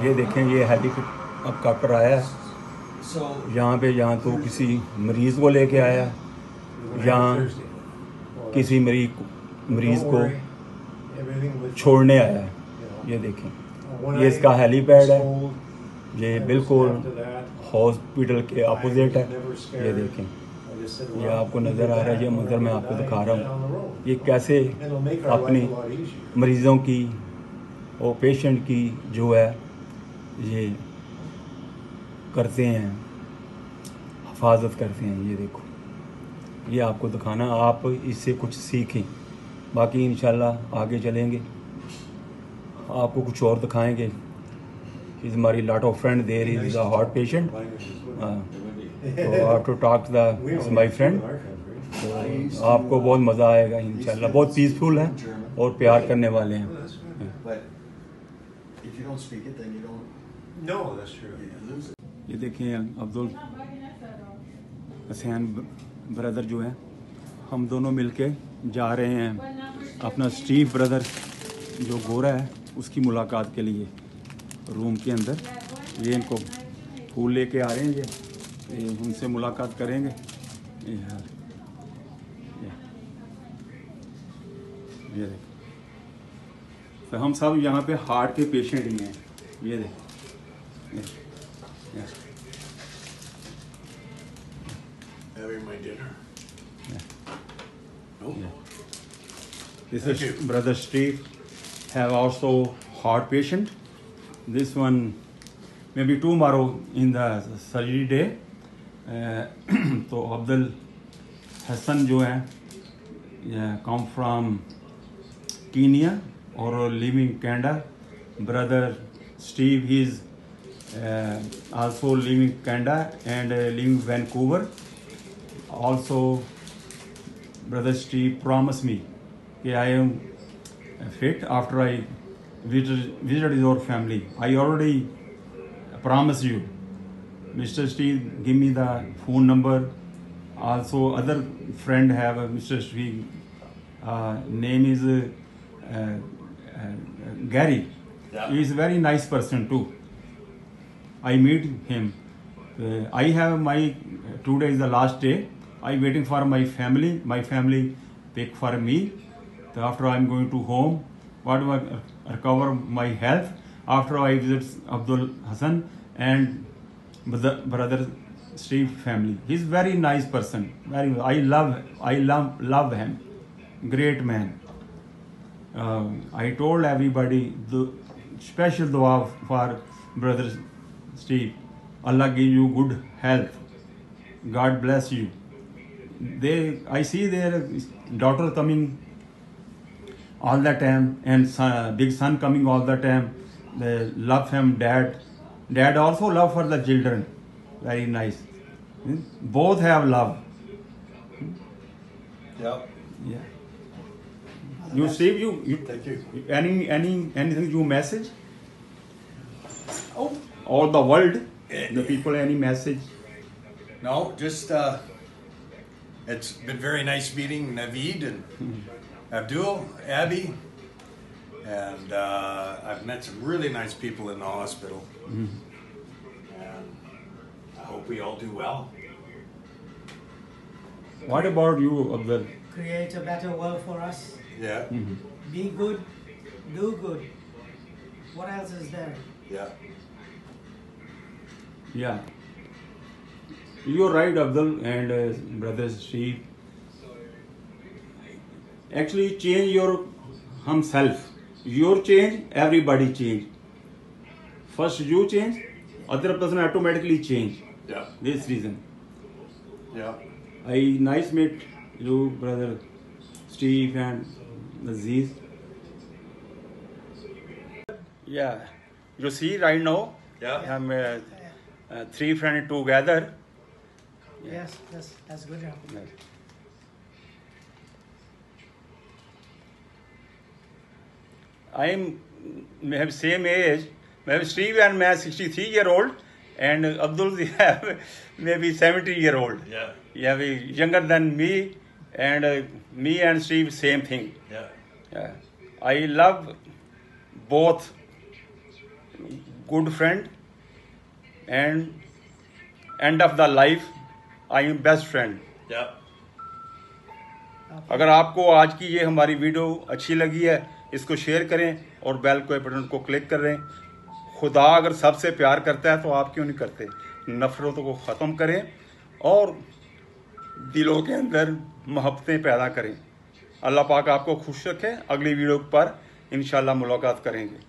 ये देखें, ये हेलीकॉप्टर आया है यहाँ पे, यहाँ तो किसी मरीज़ को लेके आया, यहाँ किसी मरीज़ को छोड़ने आया है। ये देखें, ये इसका हेलीपैड है, ये बिल्कुल हॉस्पिटल के अपोजिट है। ये देखें, ये आपको नज़र आ रहा है, ये मंजर मैं आपको दिखा रहा हूँ, ये कैसे अपनी मरीज़ों की और पेशेंट की जो है ये करते हैं, हिफाजत करते हैं। ये देखो, ये आपको दिखाना, आप इससे कुछ सीखें। बाकी इंशाल्लाह आगे चलेंगे, आपको कुछ और दिखाएंगे। इज़ हमारी lot of friend, there is a heart patient, तो I have to talk to the my friend. तो आपको बहुत मज़ा आएगा इंशाल्लाह। बहुत पीसफुल है और प्यार करने वाले हैं। ये देखिए, अब्दुल हसैन ब्रदर जो है, हम दोनों मिलके जा रहे हैं अपना स्टीव ब्रदर जो गोरा है उसकी मुलाकात के लिए रूम के अंदर। ये इनको फूल लेके आ रहे हैं, ये उनसे मुलाकात करेंगे। ये देखो, तो हम सब यहाँ पे हार्ट के पेशेंट ही हैं। ये देखो, Having my dinner. This is brother Steve, have also heart patient. This one maybe tomorrow in the surgery day. तो अब्दुल हसन जो है come from Kenya or living Canada. Brother Steve, he is also living Canada and living Vancouver. Also, brother Steve promised me that I am fit after I visited your family. I already promised you. Mr. Steve, give me the phone number. Also, other friend have Mr. Steve. Name is Gary. Yeah. He is a very nice person too. I meet him. I have my today is the last day. I waiting for my family. My family pick for me. So after I am going to home, what do I recover my health? After I visit Abdul Hassan and brother Steve family. He's very nice person. Very, I love him. Great man. I told everybody the special dua for brother Steve. Allah give you good health. God bless you. I see their daughter coming all the time and big son coming all the time. They love him, dad also love for the children. Very nice. Both have love. Yeah. You Steve, you Thank you. anything you message? All the world, the people, any message? No, just it's been very nice meeting Naveed and Abdul, Abby, and I've met some really nice people in the hospital. And I hope we all do well. What about you, Abdul? Create a better world for us. Yeah. Be good, do good. What else is there? Yeah. Yeah. You're right, Abdul and brother Steve. Actually, change your himself. Your change, everybody change. First you change, other person automatically change. Yeah. This reason. Yeah. I nice meet you, brother Steve and Aziz. Yeah. You see right now, Yeah. I'm three friends together. Yes, that's good. I am have same age. Steve and I 63-year-old, and Abdul have maybe 70-year-old. Yeah. Yeah, younger than me, and me and Steve same thing. Yeah. Yeah. I love both good friend, and end of the life I am best friend. Yep. अगर आपको आज की ये हमारी video अच्छी लगी है, इसको शेयर करें और बेल के बटन को क्लिक करें. खुदा अगर सबसे प्यार करता है तो आप क्यों नहीं करते? नफरतों को ख़त्म करें और दिलों के अंदर मोहब्बतें पैदा करें. अल्लाह पाक आपको खुश रखे. अगली वीडियो पर इंशाल्लाह मुलाकात करेंगे.